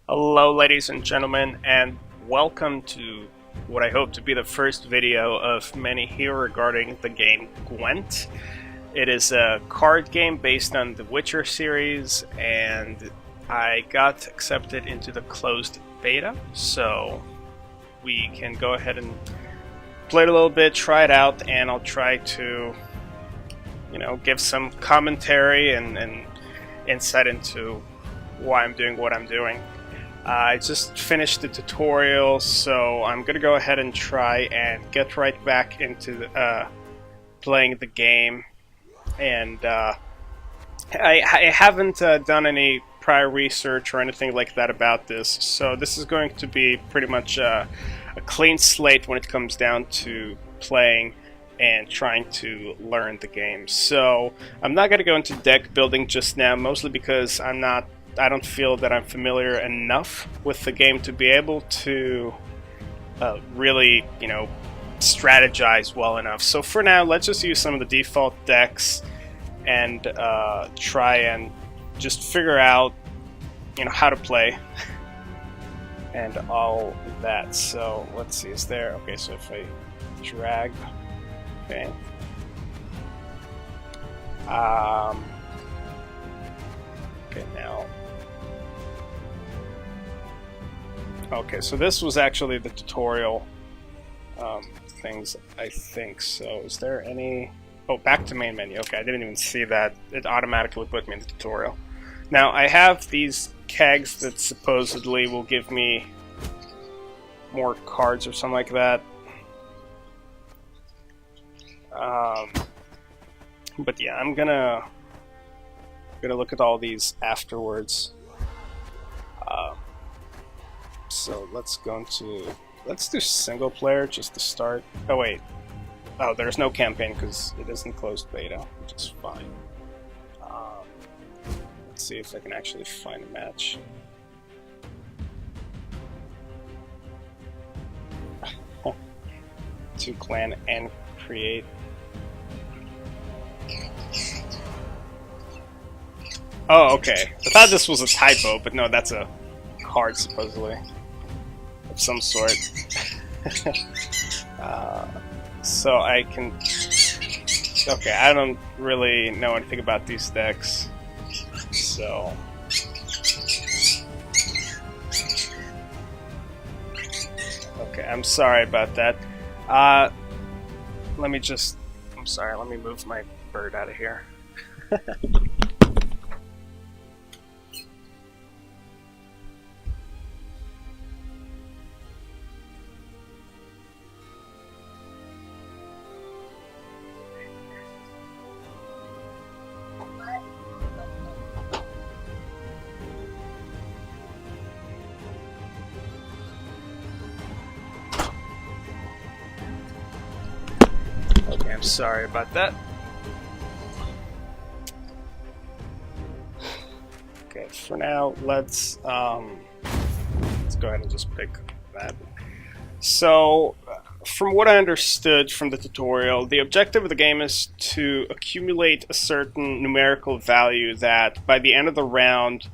Hello ladies and gentlemen, and welcome to what I hope to be the first video of many here regarding the game Gwent. It is a card game based on the Witcher series, and I got accepted into the closed beta, so we can go ahead and play it a little bit, try it out, and I'll try to, give some commentary and insight into why I'm doing what I'm doing. I just finished the tutorial, so I'm gonna go ahead and try and get right back into playing the game. And I haven't done any prior research or anything like that about this, so this is going to be pretty much a clean slate when it comes down to playing and trying to learn the game. So I'm not gonna go into deck building just now, mostly because I don't feel that I'm familiar enough with the game to be able to really, strategize well enough. So for now, let's just use some of the default decks and try and just figure out, how to play and all that. So let's see, is there... Okay, so if I drag... Okay. Okay, now... Okay, so this was actually the tutorial things, I think. So is there any... Oh, back to main menu. Okay, I didn't even see that. It automatically put me in the tutorial. Now, I have these kegs that supposedly will give me more cards or something like that. But yeah, I'm gonna look at all these afterwards. So let's do single player just to start. Oh wait, oh, there's no campaign because it isn't closed beta, which is fine. Let's see if I can actually find a match. To clan and create. Oh, okay. I thought this was a typo, but no, that's a card supposedly of some sort. So I can... Okay, I don't really know anything about these decks, so... Okay, I'm sorry about that. Let me just... I'm sorry, let me move my bird out of here. Okay, I'm sorry about that. Okay, for now, let's go ahead and just pick that. So, from what I understood from the tutorial, the objective of the game is to accumulate a certain numerical value that, by the end of the round,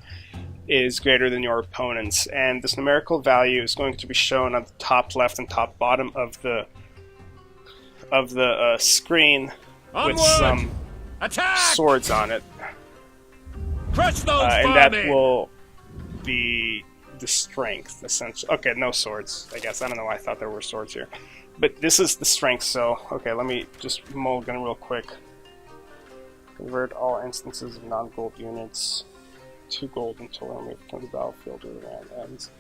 is greater than your opponent's. And this numerical value is going to be shown on the top left and top bottom of the screen. Onward! With some Attack! Swords on it. Crush those and that vermin! will be the strength, essentially. Okay, no swords, I guess. I don't know why I thought there were swords here. But this is the strength, so... Okay, let me just mulligan real quick. Convert all instances of non-gold units to gold until removed from the battlefield or the round ends.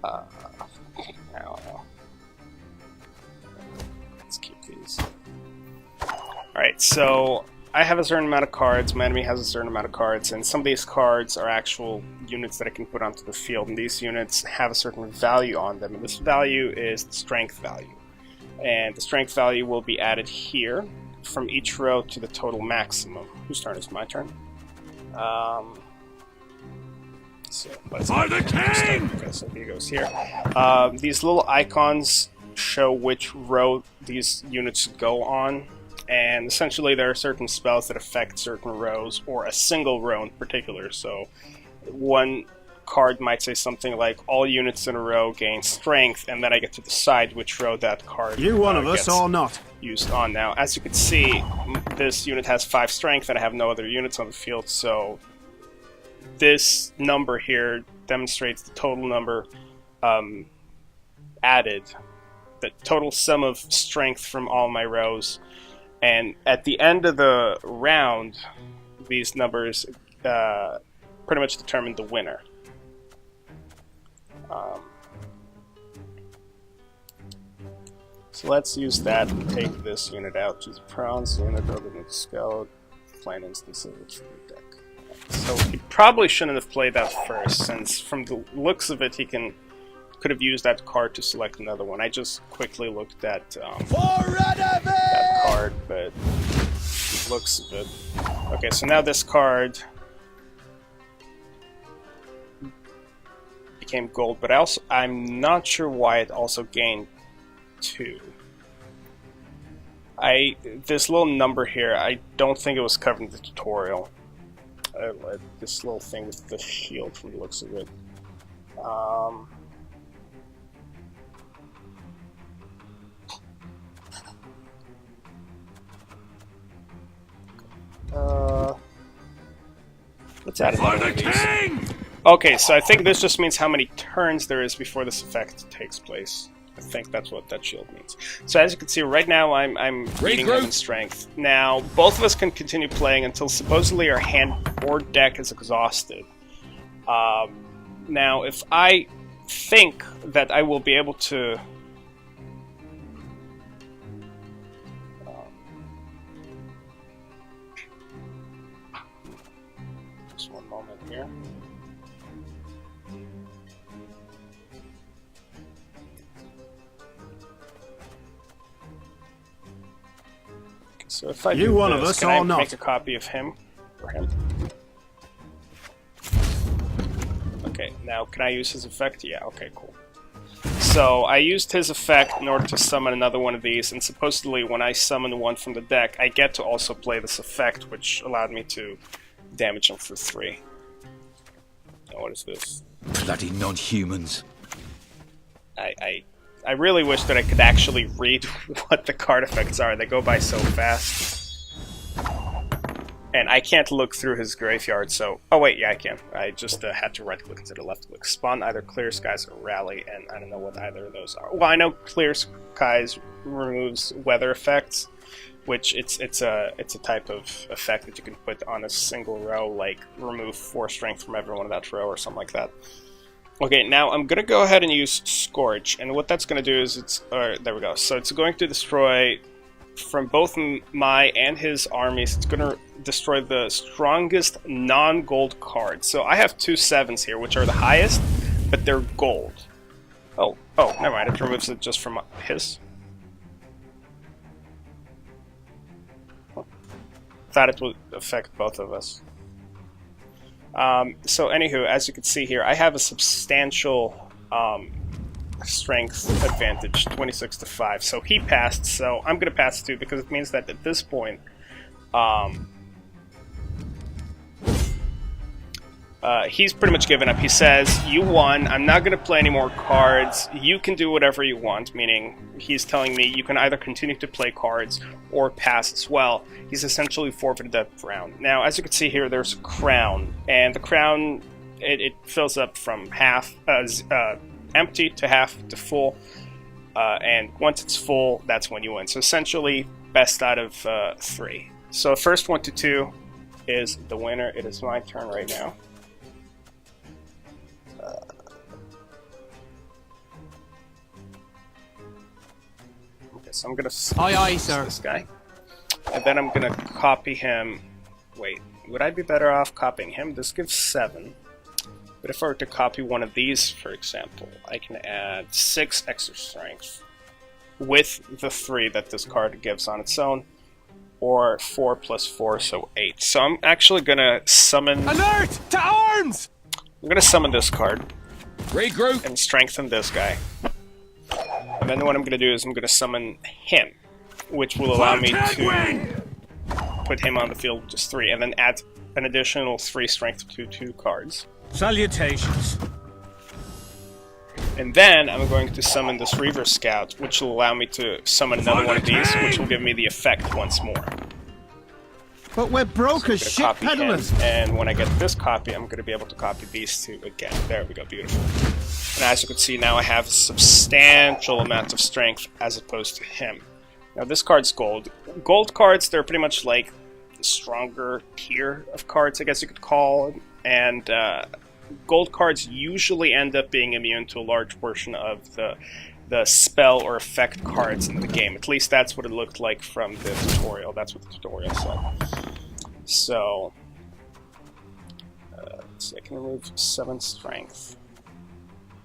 I don't know. Let's keep these. Alright, so I have a certain amount of cards, my enemy has a certain amount of cards, and some of these cards are actual units that I can put onto the field, and these units have a certain value on them, and this value is the strength value. And the strength value will be added here, from each row to the total maximum. Whose turn is it? My turn? So let's For the king! Okay, so he goes here. These little icons show which row these units go on, and essentially there are certain spells that affect certain rows, or a single row in particular. So one card might say something like, all units in a row gain strength, and then I get to decide which row that card You one of us or not? used on. Now, as you can see, this unit has 5 strength, and I have no other units on the field, so this number here demonstrates the total number added, the total sum of strength from all my rows, and at the end of the round, these numbers pretty much determine the winner. So let's use that and take this unit out. Choose a bronze unit other than the scout. Play an instance of it from the deck. So he probably shouldn't have played that first, since from the looks of it, he could have used that card to select another one. I just quickly looked at that card, but the looks of it. Okay, so now this card became gold, but I'm not sure why it also gained 2. This little number here, I don't think it was covered in the tutorial. This little thing with the shield from the looks of it. Let's add another one of these. Okay, so I think this just means how many turns there is before this effect takes place. I think that's what that shield means. So as you can see, right now I'm beating him in strength. Now, both of us can continue playing until supposedly our hand or deck is exhausted. Now, if I think that I will be able to... just one moment here. So if I do one this, of us can I or not? make a copy of him or him? Okay, now can I use his effect? Yeah, okay, cool. So I used his effect in order to summon another one of these, and supposedly when I summon one from the deck, I get to also play this effect, which allowed me to damage him for 3. Now what is this? Bloody non-humans. I really wish that I could actually read what the card effects are. They go by so fast. And I can't look through his graveyard, so... Oh wait, yeah I can. I just had to right-click instead of left-click. Spawn either Clear Skies or Rally, and I don't know what either of those are. Well, I know Clear Skies removes weather effects, which it's a type of effect that you can put on a single row, like remove 4 strength from every one of that row or something like that. Okay, now I'm going to go ahead and use Scorch, and what that's going to do is there we go. So it's going to destroy, from both my and his armies, it's going to destroy the strongest non-gold cards. So I have 2 7s here, which are the highest, but they're gold. Oh, never mind, it removes it just from his. Thought it would affect both of us. So anywho, as you can see here, I have a substantial strength advantage, 26 to 5. So he passed, so I'm going to pass too, because it means that at this point, he's pretty much given up. He says, you won, I'm not going to play any more cards, you can do whatever you want, meaning he's telling me you can either continue to play cards or pass as well. He's essentially forfeited that round. Now, as you can see here, there's a crown, and the crown, it fills up from half, empty to half to full, and once it's full, that's when you win. So essentially, best out of 3. So first 1 to 2 is the winner. It is my turn right now. Okay, so I'm gonna this guy, and then I'm gonna copy him. Wait, would I be better off copying him? This gives 7. But if I were to copy one of these, for example, I can add 6 extra strength with the 3 that this card gives on its own. or 4 plus 4, so 8. So I'm actually gonna summon... Alert! To arms! I'm gonna summon this card Regroup! and strengthen this guy. And then what I'm gonna do is I'm gonna summon him, which will allow me to put him on the field with just 3, and then add an additional 3 strength to 2 cards. Salutations. And then I'm going to summon this Reaver Scout, which will allow me to summon another one of these, which will give me the effect once more. But we're broke So as shit copy him, peddlers. and when I get this copy, I'm going to be able to copy these 2 again. There we go, beautiful. And as you can see, now I have a substantial amount of strength as opposed to him. Now this card's gold. Gold cards, they're pretty much like the stronger tier of cards, I guess you could call it. And gold cards usually end up being immune to a large portion of the spell or effect cards in the game. At least that's what it looked like from the tutorial. That's what the tutorial said. So, let's see, I can remove 7 strength.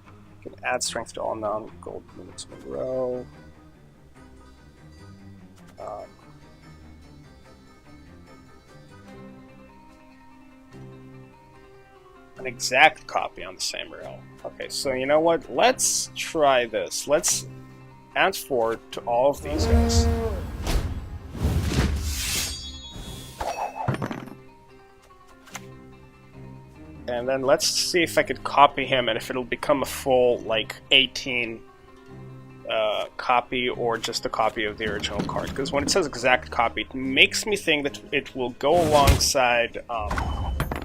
I can add strength to all non-gold units in a row. An exact copy on the same rail. Okay, so you know what? Let's try this. Let's add 4 to all of these guys. And then let's see if I could copy him and if it'll become a full, like, 18 copy or just a copy of the original card. Because when it says exact copy, it makes me think that it will go alongside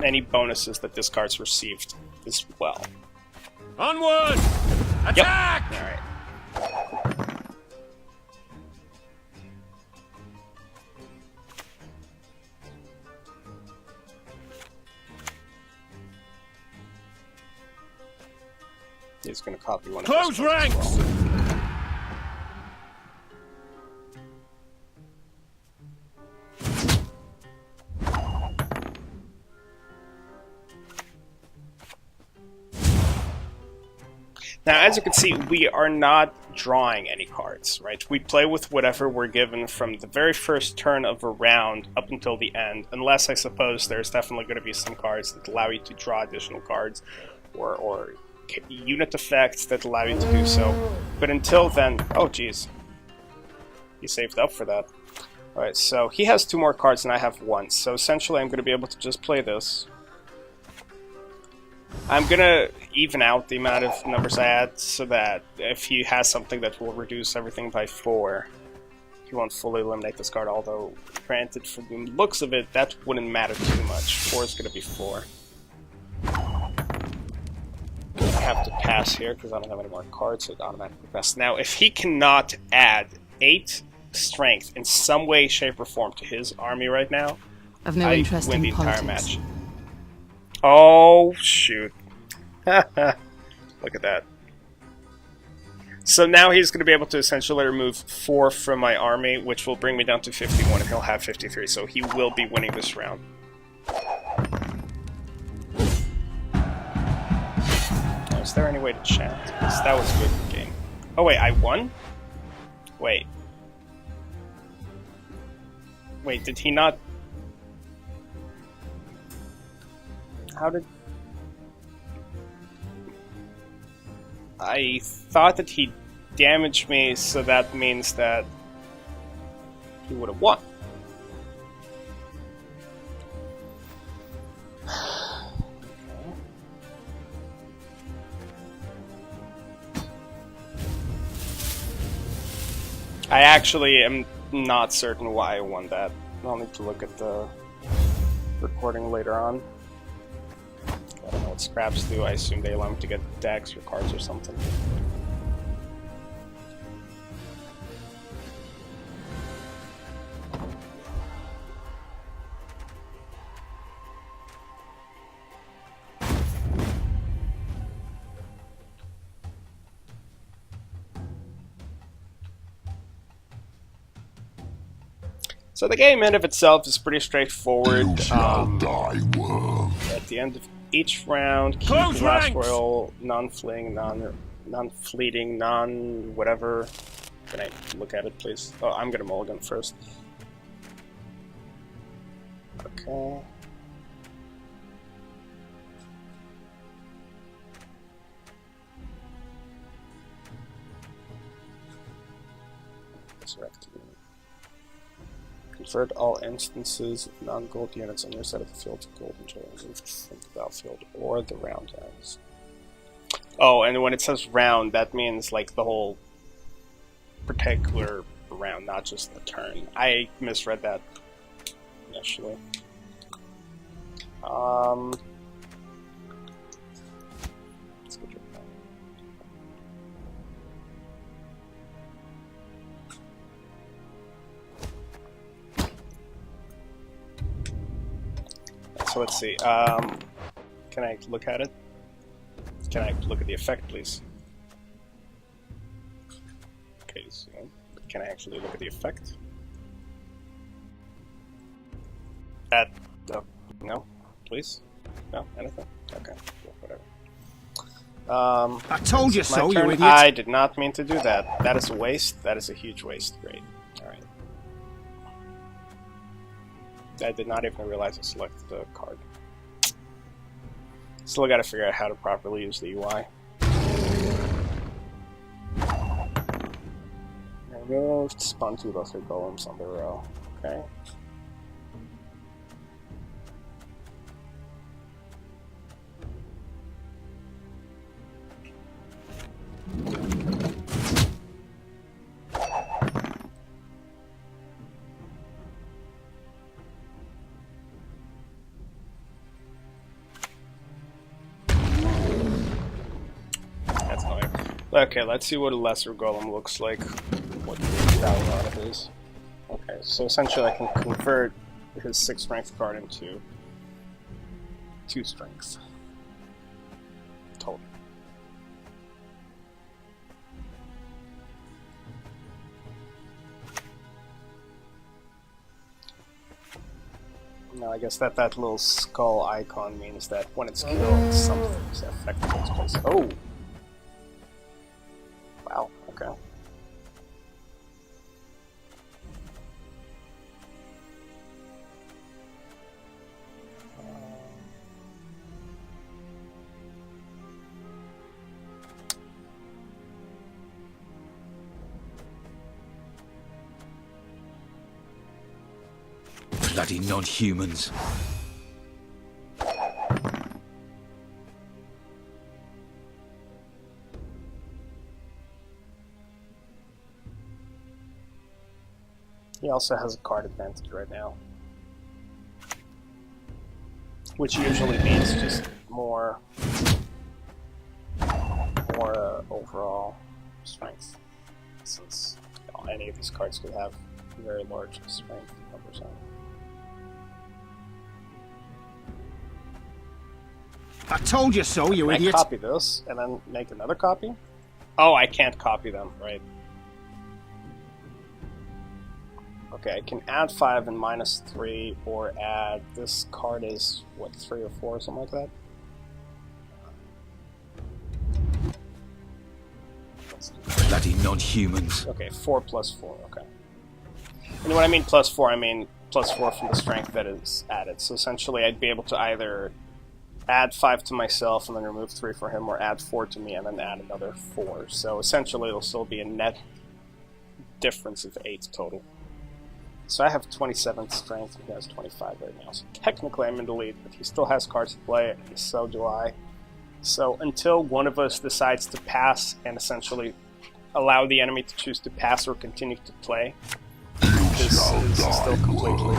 any bonuses that this card's received as well. Onward! Attack! Yep. Alright. He's going to copy one of Close those cards ranks! as well. Now, as you can see, we are not drawing any cards, right? We play with whatever we're given from the very first turn of a round up until the end, unless I suppose there's definitely going to be some cards that allow you to draw additional cards, or unit effects that allow you to do so. But until then... Oh, jeez. He saved up for that. Alright, so he has 2 more cards and I have 1, so essentially I'm going to be able to just play this. I'm gonna even out the amount of numbers I add so that if he has something that will reduce everything by 4, he won't fully eliminate this card, although granted from the looks of it that wouldn't matter too much. 4 is gonna be 4. I have to pass here because I don't have any more cards, so it automatically passes. Now if he cannot add 8 strength in some way, shape or form to his army right now, I've no I interest win in the entire politics. match. Oh, shoot. Look at that. So now he's going to be able to essentially remove 4 from my army, which will bring me down to 51, and he'll have 53, so he will be winning this round. Now, is there any way to chat? Because that was a good game. Oh wait, I won? Wait. Wait, did he not... How did... I thought that he damaged me, so that means that he would have won. I actually am not certain why I won that. I'll need to look at the recording later on. I don't know what scraps do. I assume they allow me to get decks or cards or something. So the game in of itself is pretty straightforward. You shall die, worm. At the end of each round, keep Close the last ranks! royal non-fleeing, non-fleeting, non-whatever. Can I look at it, please? Oh, I'm gonna mulligan first. Okay. Resurrect you. Convert all instances of non-gold units on your side of the field to gold until removed from the battlefield or the round ends. Oh, and when it says round, that means like the whole particular round, not just the turn. I misread that initially. Let's go check that. So let's see. Can I look at it? Can I look at the effect, please? Okay, so can I actually look at the effect? No, please. No, anything. Okay, well, whatever. I told you so, you turn. idiot. I did not mean to do that. That is a waste. That is a huge waste. Great. All right. I did not even realize I selected the card. Still got to figure out how to properly use the UI. Removed. Spawn 2 lesser golems on the row. Okay. That's annoying. Okay, let's see what a lesser golem looks like. What the value out of it is. Okay, so essentially I can convert his 6 strength card into 2 strength. Total. Now I guess that little skull icon means that when it's killed, something's affected its place. Oh! Wow, okay. Bloody non-humans. He also has a card advantage right now. Which usually means just more overall strength. Since any of these cards could have very large strength numbers on it. I told you so, you Can idiot. I copy this and then make another copy? Oh, I can't copy them, right? Okay, I can add 5 and -3, or add, this card is, what, 3 or 4, or something like that? Bloody non-humans. Okay, 4 plus 4, okay. And when I mean +4, I mean +4 from the strength that is added. So essentially I'd be able to either add 5 to myself and then remove 3 for him, or add 4 to me and then add another 4. So essentially it'll still be a net difference of 8 total. So I have 27 strength and he has 25 right now. So technically I'm in the lead, but he still has cards to play, and so do I. So until one of us decides to pass and essentially allow the enemy to choose to pass or continue to play, this is still completely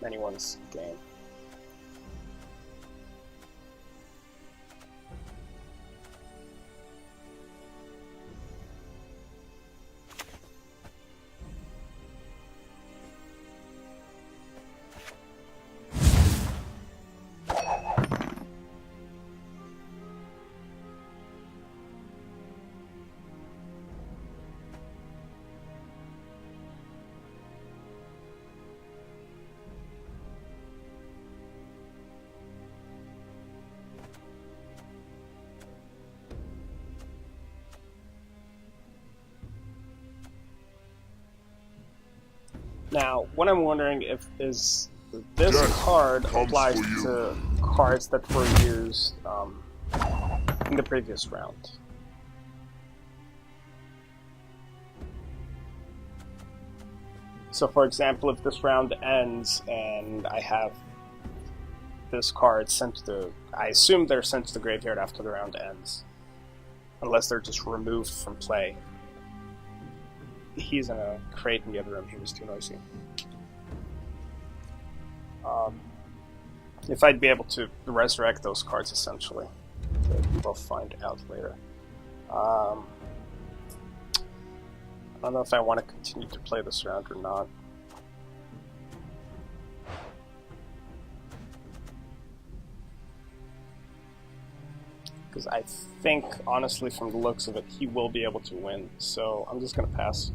anyone's game. Now, what I'm wondering if is this Death card comes applies for you. to cards that were used in the previous round. So, for example, if this round ends and I have this card sent to the... I assume they're sent to the graveyard after the round ends. Unless they're just removed from play. He's in a crate in the other room, he was too noisy. If I'd be able to resurrect those cards, essentially. But we'll find out later. I don't know if I want to continue to play this round or not. Because I think, honestly, from the looks of it, he will be able to win. So I'm just going to pass.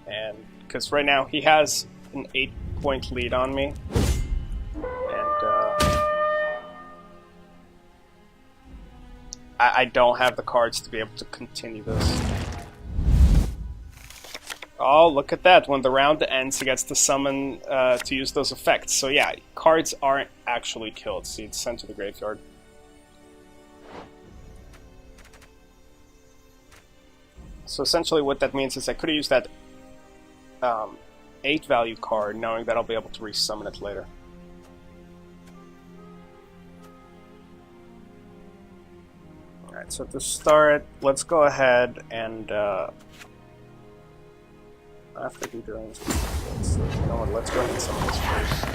And because right now he has an 8-point lead on me. And I don't have the cards to be able to continue this. Oh, look at that. When the round ends, he gets to summon to use those effects. So yeah, cards aren't actually killed. See, it's sent to the graveyard. So essentially what that means is I could have used that 8 value card, knowing that I'll be able to resummon it later. Alright, so to start, let's go ahead and after he drains, you know what, let's go ahead and summon this first.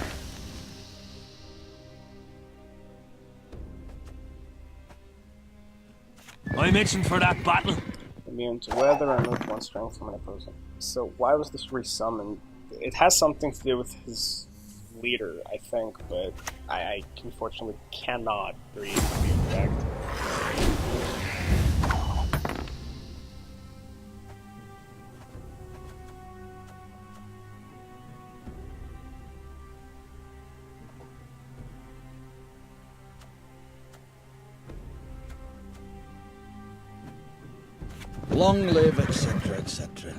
I'm itching for that battle. Immune to weather and remove 1 strength from an opponent. So why was this resummoned? It has something to do with his leader, I think, but I unfortunately cannot read the effect. Long live, etc., etc.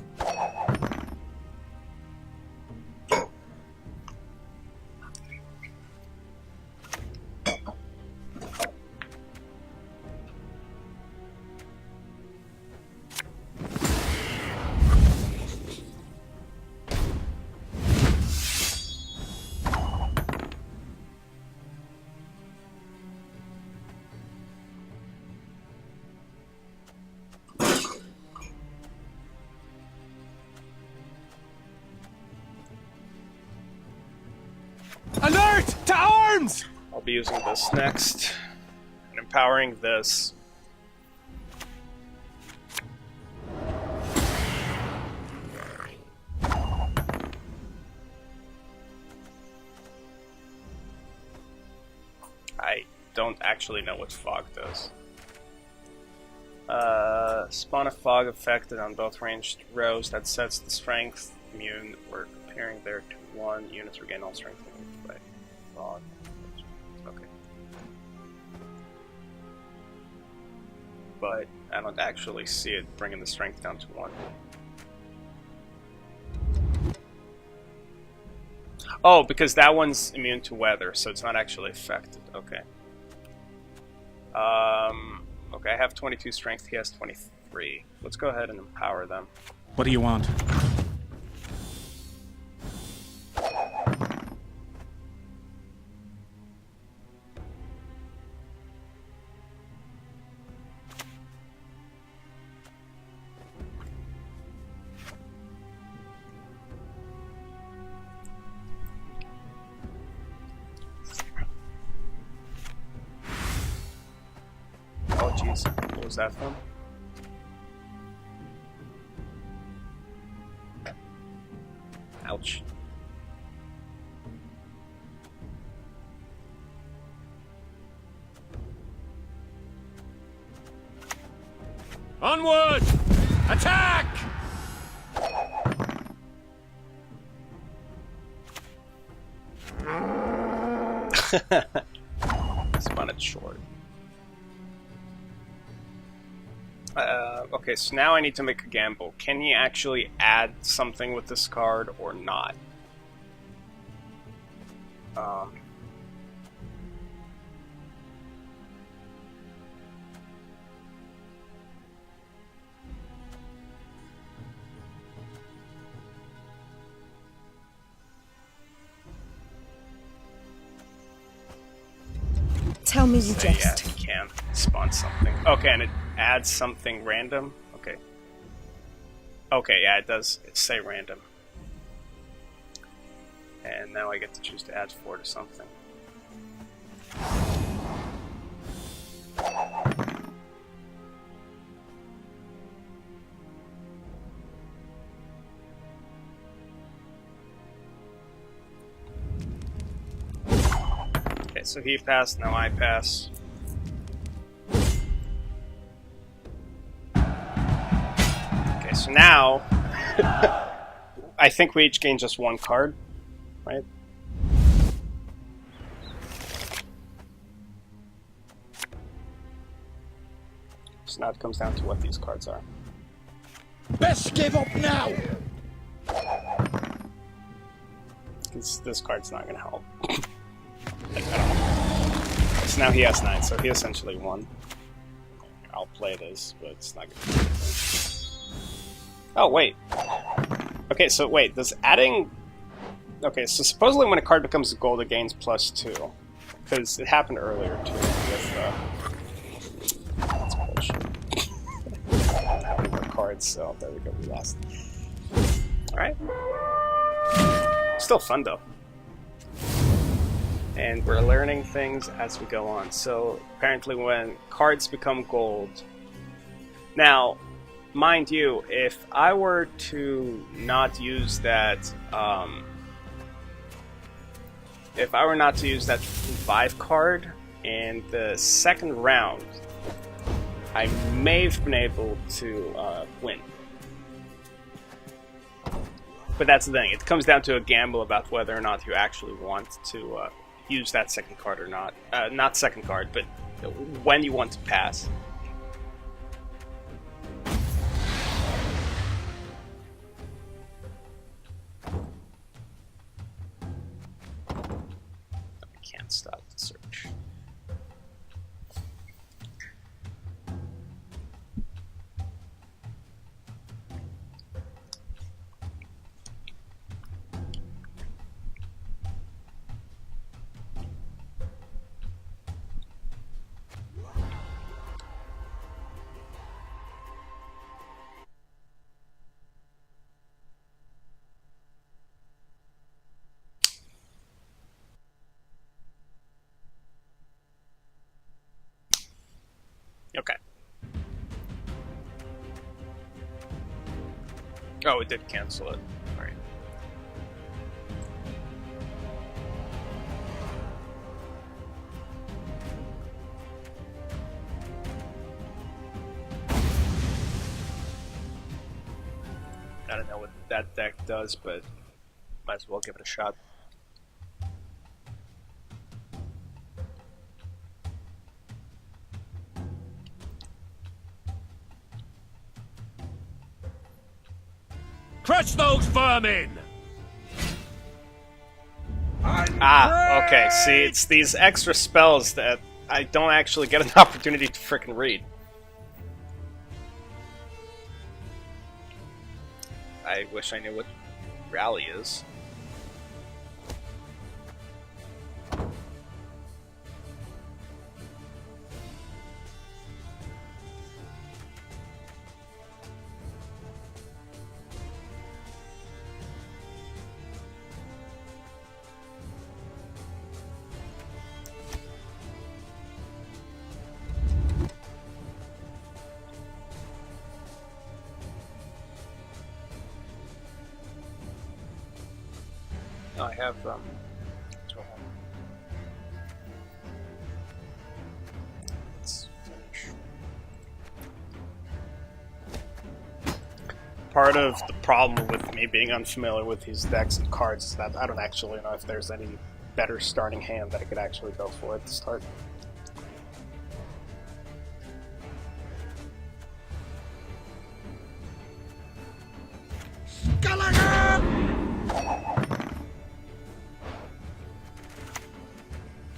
Alert! To arms! I'll be using this next, and empowering this. I don't actually know what fog does. Spawn a fog affected on both ranged rows that sets the strength immune or comparing there to 1. Units regain all strength by fog. Okay. But I don't actually see it bringing the strength down to 1. Oh, because that one's immune to weather, so it's not actually affected. Okay. Okay, I have 22 strength, he has 23. Let's go ahead and empower them. What do you want? Oh jeez, what was that from? Ouch. Onward! Attack! Spun it short. Okay, so now I need to make a gamble. Can you actually add something with this card or not? Tell me you Say, jest. yeah, you can spawn something. Okay, and it adds something random? Okay. Okay, yeah, it does. It say random. And now I get to choose to add 4 to something. Okay, so he passed, now I pass. Okay, so now I think we each gain just 1 card, right? So now it comes down to what these cards are. Best give up now! This card's not gonna help. Like, I don't know. So now he has 9, so he essentially won. I'll play this, but it's not gonna do anything. Oh, wait. Okay, so wait, does adding... Okay, so supposedly when a card becomes gold, it gains +2. Because it happened earlier, too, with, that's bullshit. Having more cards, so there we go, we lost. Alright. Still fun, though. And we're learning things as we go on. So, apparently when cards become gold... Now, mind you, if I were to not use that, if I were not to use that 5 card in the second round, I may have been able to win. But that's the thing, it comes down to a gamble about whether or not you actually want to use that second card or not. Not second card, but when you want to pass. Can't stop the search. Okay. Oh, it did cancel it. Alright. I don't know what that deck does, but might as well give it a shot. Crush those vermin! Ah, okay. See, it's these extra spells that I don't actually get an opportunity to frickin' read. I wish I knew what rally is. I have, let's finish. Part of the problem with me being unfamiliar with these decks and cards is that I don't actually know if there's any better starting hand that I could actually go for at the start.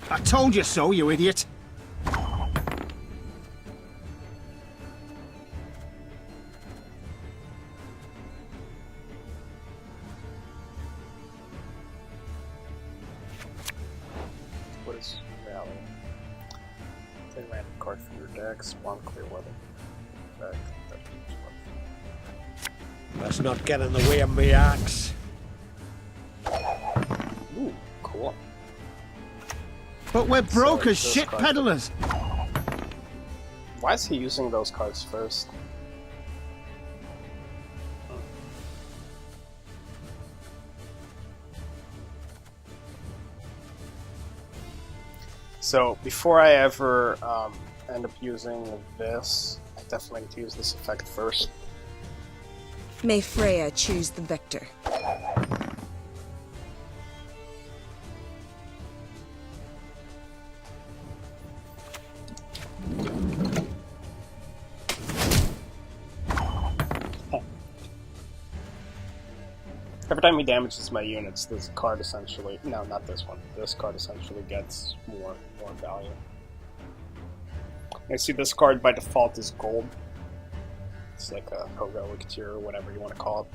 I told you so, you idiot. What is rally? Take random card from your deck, spawn clear weather. Back. Let's not get in the way of me axe. Ooh, cool. But we're broke as those shit cards- peddlers. Why is he using those cards first? So, before I ever end up using this, I definitely need to use this effect first. May Freya choose the victor. Every time he damages my units, this card essentially... No, not this one. This card essentially gets more value. I see this card by default is gold. It's like a heroic tier or whatever you want to call it.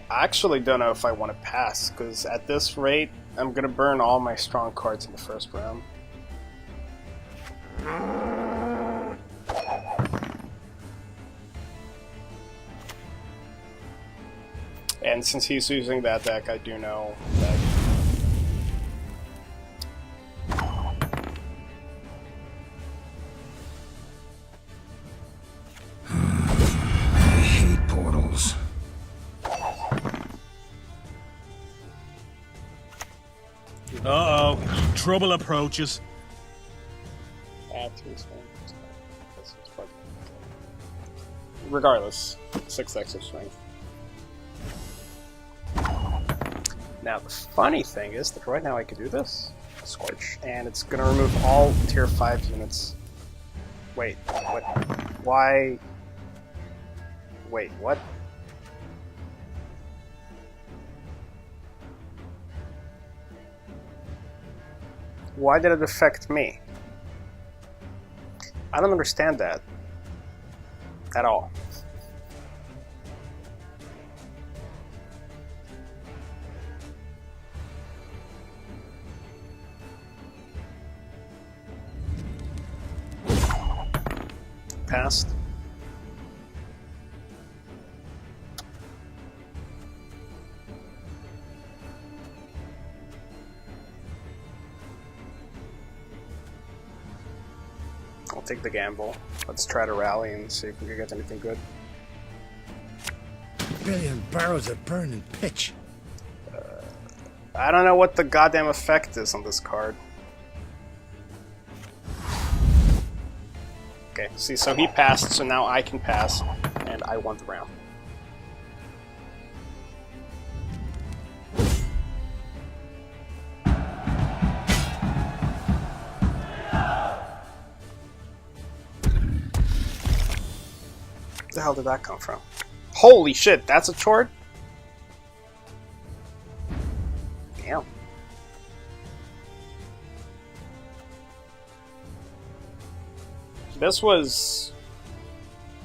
I actually don't know if I want to pass, because at this rate, I'm going to burn all my strong cards in the first round. And since he's using that deck, I do know that... I hate portals. Uh-oh. Trouble approaches. Regardless, 6 extra strength. Now the funny thing is that right now I can do this, Scorch, and it's gonna remove all tier 5 units. Wait, what? Why? Wait, what? Why did it affect me? I don't understand that at all. Passed. I'll take the gamble. Let's try to rally and see if we can get anything good. A billion barrels of burning pitch. I don't know what the goddamn effect is on this card. Okay, see, so he passed, so now I can pass, and I won the round. Where the hell did that come from? Holy shit, that's a chord? Damn. This was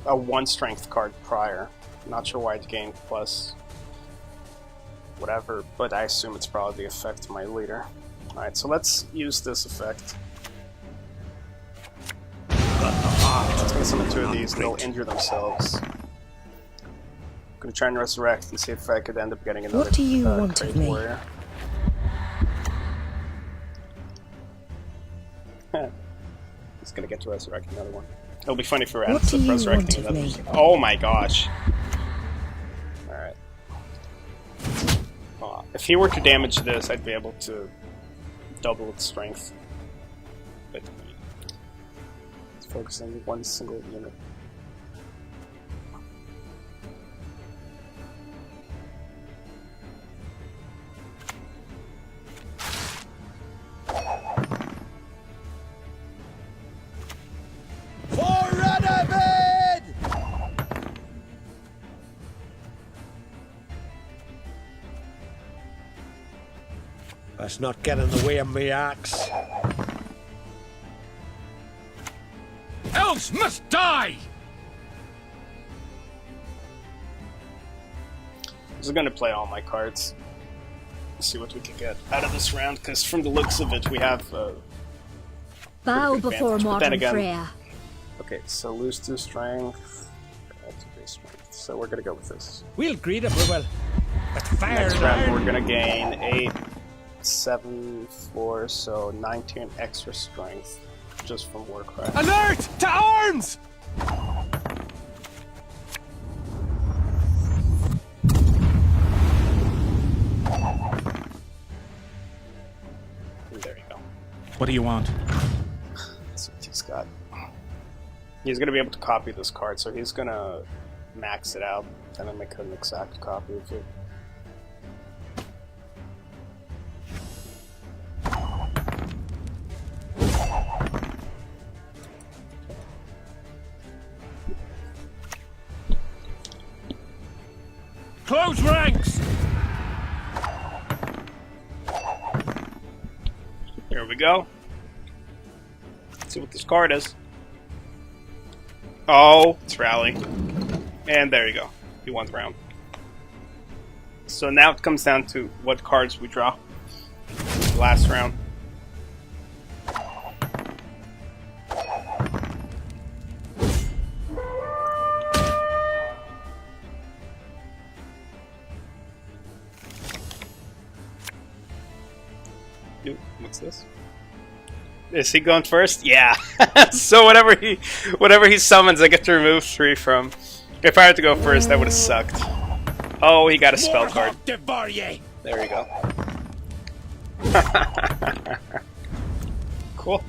a 1 strength card prior. Not sure why it gained plus whatever, but I assume it's probably the effect of my leader. Alright, so let's use this effect. Let's get summon 2 of these, they'll injure themselves. I'm gonna try and resurrect and see if I could end up getting another What do you want Crate of me? Warrior. He's gonna get to resurrect another one. It'll be funny if we What ends do up you resurrecting want of another. me? Oh my gosh. Alright. If he were to damage this, I'd be able to double its strength. But it's focusing one single unit. Let's not get in the way of me axe. Elves must die! I'm just gonna play all my cards. See what we can get out of this round, because from the looks of it, we have Bow good before advantage, but then modern again- Freya. okay, so lose 2 strength, add 2 base strength. So we're gonna go with this. We'll greet it with fire Next and round, iron. we're gonna gain 8, 7, 4, so 19 extra strength just from Warcry. Alert! To arms! And there you go. What do you want? Let's see what he's got. He's gonna be able to copy this card, so he's gonna max it out and then make an exact copy of it. Close ranks! Here we go. Let's see what this card is. Oh, it's rally. And there you go. You won the round. So now it comes down to what cards we draw. Last round. Ooh, what's this? Is he going first? Yeah. So whatever he summons, I get to remove 3 from. If I had to go first, that would have sucked. Oh, he got a spell card. There you go. Cool.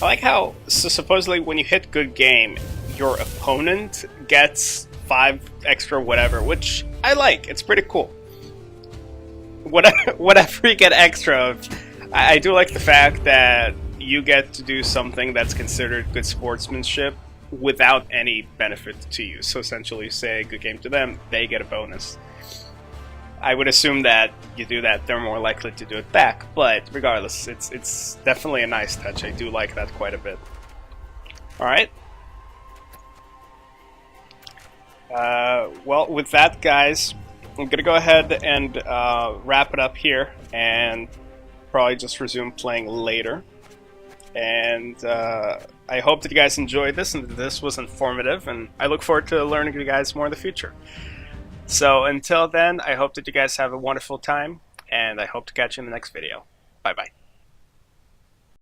I like how, so supposedly when you hit good game, your opponent gets 5 extra whatever, which I like. It's pretty cool. Whatever you get extra of, I do like the fact that you get to do something that's considered good sportsmanship without any benefit to you. So essentially, you say good game to them, they get a bonus. I would assume that you do that, they're more likely to do it back, but regardless, it's definitely a nice touch. I do like that quite a bit. Alright. Well, with that, guys, I'm going to go ahead and wrap it up here, and probably just resume playing later. And I hope that you guys enjoyed this, and that this was informative, and I look forward to learning you guys more in the future. So until then, I hope that you guys have a wonderful time, and I hope to catch you in the next video. Bye-bye.